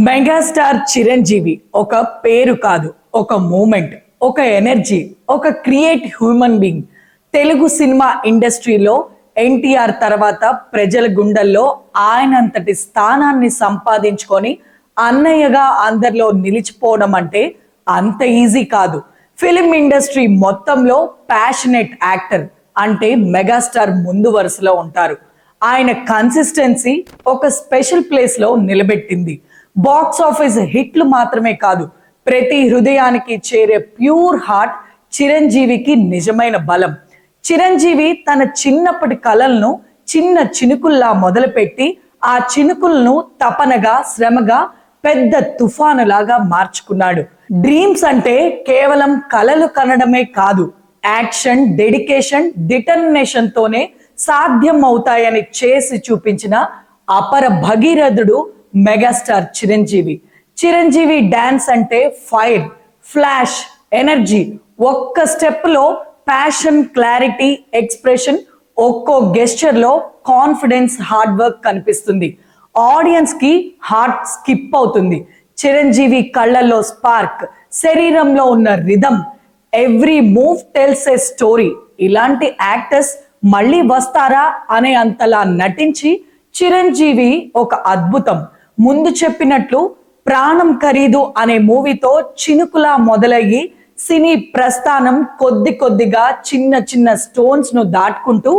Megastar Chiranjeevi ఒక పేరు కాదు, ఒక మూమెంట్, ఒక ఎనర్జీ, ఒక create human being. Telugu cinema ఇండస్ట్రీలో ఎన్టీఆర్ తర్వాత ప్రజల గుండెల్లో ఆయనంతటి స్థానాన్ని సంపాదించుకొని అన్నయ్యగా అందరిలో నిలిచిపోవడం అంటే అంత ఈజీ కాదు. ఫిలిం ఇండస్ట్రీ మొత్తంలో ప్యాషనెట్ యాక్టర్ అంటే మెగాస్టార్ ముందు వరుసలో ఉంటారు. ఆయన కన్సిస్టెన్సీ ఒక స్పెషల్ ప్లేస్ లో నిలబెట్టింది. బాక్స్ ఆఫీస్ హిట్లు మాత్రమే కాదు, ప్రతి హృదయానికి చేరే ప్యూర్ హార్ట్ చిరంజీవికి నిజమైన బలం. చిరంజీవి తన చిన్నప్పటి కలలను చిన్న చినుకుల్లా మొదలుపెట్టి ఆ చినుకులను తపనగా, శ్రమగా పెద్ద తుఫానులాగా మార్చుకున్నాడు. డ్రీమ్స్ అంటే కేవలం కలలు కనడమే కాదు, యాక్షన్, డెడికేషన్, డిటర్మినేషన్ తోనే సాధ్యం అవుతాయని చేసి చూపించిన అపర భగీరథుడు మెగాస్టార్ చిరంజీవి. చిరంజీవి డాన్స్ అంటే ఫైర్, ఫ్లాష్, ఎనర్జీ. ఒక్క స్టెప్ లో ప్యాషన్, క్లారిటీ, ఎక్స్ప్రెషన్. ఒక్కో గెస్చర్ లో కాన్ఫిడెన్స్, హార్డ్ వర్క్ కనిపిస్తుంది. ఆడియన్స్ కి హార్ట్ స్కిప్ అవుతుంది. చిరంజీవి కళ్ళల్లో స్పార్క్, శరీరంలో ఉన్న rhythm, every move tells a story. ఇలాంటి యాక్టర్స్ మళ్ళీ వస్తారా అనే అంతలా నటించి చిరంజీవి ఒక అద్భుతం. ముందు చెప్పినట్లు ప్రాణం ఖరీదు అనే మూవీతో చినుకులా మొదలయ్యి సినీ ప్రస్థానం కొద్ది కొద్దిగా చిన్న చిన్న స్టోన్స్ ను దాటుకుంటూ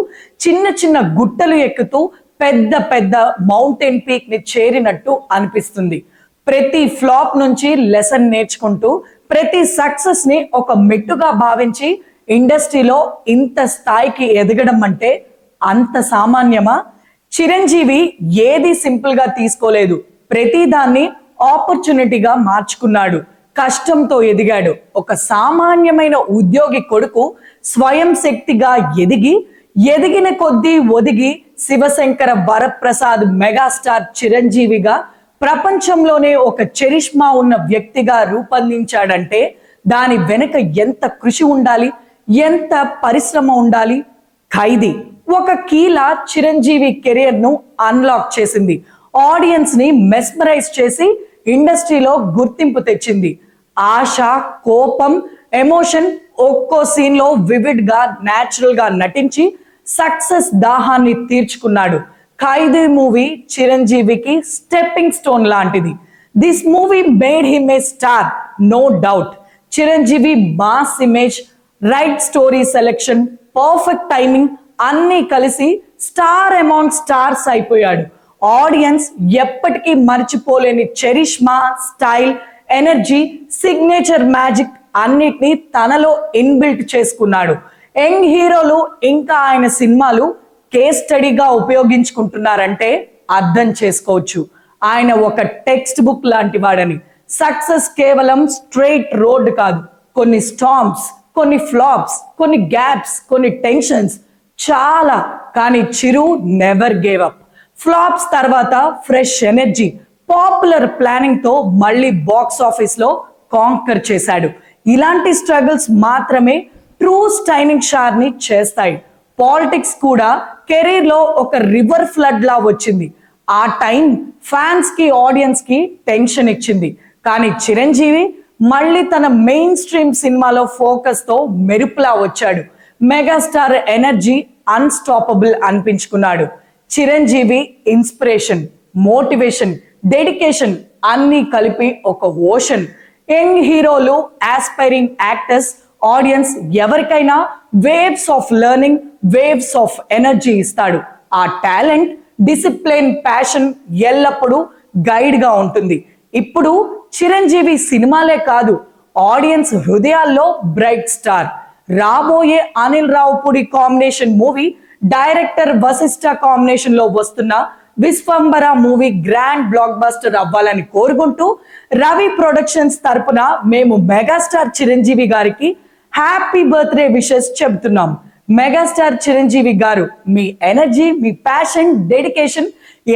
చిన్న చిన్న గుట్టలు ఎక్కుతూ పెద్ద పెద్ద మౌంటైన్ పీక్ ని చేరినట్టు అనిపిస్తుంది. ప్రతి ఫ్లాప్ నుంచి లెసన్ నేర్చుకుంటూ ప్రతి సక్సెస్ ని ఒక మెట్టుగా భావించి ఇండస్ట్రీలో ఇంత స్థాయికి ఎదగడం అంటే అంత సామాన్యమా? చిరంజీవి ఏది సింపుల్ గా తీసుకోలేదు, ప్రతి దాన్ని ఆపర్చునిటీగా మార్చుకున్నాడు. కష్టంతో ఎదిగాడు. ఒక సామాన్యమైన ఉద్యోగి కొడుకు స్వయం శక్తిగా ఎదిగిన కొద్దీ ఒదిగి శివశంకర వరప్రసాద్ మెగాస్టార్ చిరంజీవిగా ప్రపంచంలోనే ఒక చరిష్మా ఉన్న వ్యక్తిగా రూపొందించాడంటే దాని వెనుక ఎంత కృషి ఉండాలి, ఎంత పరిశ్రమ ఉండాలి. ఖైదీ ఒక కీలా చిరంజీవి కెరియర్ ను అన్లాక్ చేసింది. ఆడియన్స్ ని మెస్మరైజ్ చేసి ఇండస్ట్రీలో గుర్తింపు తెచ్చింది. ఆశ, కోపం, ఎమోషన్ ఒక్కో సీన్ లో వివిడ్ గా, న్యాచురల్ గా నటించి సక్సెస్ దాహాన్ని తీర్చుకున్నాడు. ఖైదీ మూవీ చిరంజీవికి స్టెప్పింగ్ స్టోన్ లాంటిది. This movie made him a star, no doubt. Chiranjeevi mass image, right story selection, perfect timing అన్నీ కలిసి స్టార్ అమౌంట్ స్టార్స్ అయిపోయాడు. ఆడియన్స్ ఎప్పటికీ మర్చిపోలేని charisma, style, energy, signature magic అన్నిటినీ తనలో ఇన్బిల్ట్ చేసుకున్నాడు. యంగ్ హీరోలు ఇంకా ఆయన సినిమాలు కేస్ స్టడీగా ఉపయోగించుకుంటున్నారంటే అర్థం చేసుకోవచ్చు. ఆయన ఒక టెక్స్ట్ బుక్ లాంటి వాడని. సక్సెస్ కేవలం స్ట్రైట్ రోడ్ కాదు, కొన్ని స్టార్మ్స్, కొన్ని ఫ్లాప్స్, కొన్ని గ్యాప్స్, కొన్ని టెన్షన్స్, చాలా. కానీ చిరు నెవర్ గేవ్ అప్. ఫ్లాప్స్ తర్వాత ఫ్రెష్ ఎనర్జీ, పాపులర్ ప్లానింగ్ తో మళ్ళీ బాక్స్ ఆఫీస్ లో కాంకర్ చేశాడు. ఇలాంటి స్ట్రగుల్స్ మాత్రమే ట్రూ స్టైనింగ్ స్టార్ ని చేస్తాయి. పాలిటిక్స్ కూడా కెరీర్ లో ఒక రివర్ ఫ్లడ్ లా వచ్చింది. ఆ టైం ఫ్యాన్స్ కి, ఆడియన్స్ కి టెన్షన్ ఇచ్చింది. కానీ చిరంజీవి మళ్ళీ తన మెయిన్ స్ట్రీమ్ సినిమాలో ఫోకస్ తో మెరుపులా వచ్చాడు. మెగాస్టార్ ఎనర్జీ అన్స్టాపబుల్ అనిపించుకున్నాడు. చిరంజీవి ఇన్స్పిరేషన్, మోటివేషన్, డెడికేషన్ అన్నీ కలిపి ఒక ఓషన్. యంగ్ హీరోలు, ఆస్పైరింగ్ యాక్టర్స్, ఆడియన్స్ ఎవరికైనా waves of learning, waves of energy ఇస్తాడు. ఆ టాలెంట్, డిసిప్లిన్, ప్యాషన్ ఎల్లప్పుడూ గైడ్ గా ఉంటుంది. ఇప్పుడు చిరంజీవి సినిమాలే కాదు, ఆడియన్స్ హృదయాల్లో బ్రైట్ స్టార్. రాబోయే Anil Ravipudi combination movie, director Vashishta combination లో వస్తున్న Vishwambhara movie grand blockbuster అవ్వాలని కోరుకుంటూ రవి ప్రొడక్షన్స్ తరపున మేము మెగాస్టార్ చిరంజీవి గారికి హ్యాపీ బర్త్డే విషెస్ చెబుతున్నాం. మెగాస్టార్ చిరంజీవి గారు, మీ ఎనర్జీ, మీ ప్యాషన్, డెడికేషన్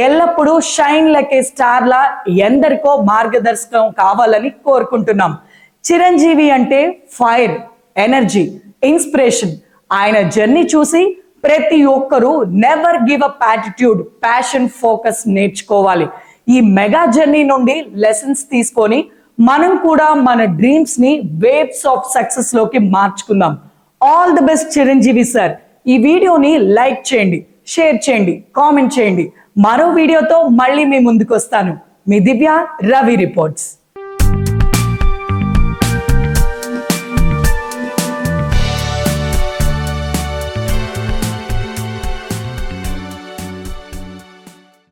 ఎల్లప్పుడూ షైన్ లైక్ ఏ స్టార్ లా ఎందరికో మార్గదర్శకం కావాలని కోరుకుంటున్నాం. చిరంజీవి అంటే ఫైర్, ఎనర్జీ, ఇన్స్పిరేషన్. ఆయన జర్నీ చూసి ప్రతి ఒక్కరూ never give up attitude, passion, focus నేర్చుకోవాలి. ఈ మెగా జర్నీ నుండి లెసన్స్ తీసుకొని మనం కూడా మన డ్రీమ్స్ ని వేవ్స్ ఆఫ్ సక్సెస్ లోకి మార్చుకుందాం. All the best Chiranjeevi sir. ఈ వీడియోని లైక్ చేయండి, షేర్ చేయండి, కామెంట్ చేయండి. మరో వీడియోతో మళ్ళీ మీ ముందుకు వస్తాను. మీ దివ్య, రవి రిపోర్ట్స్.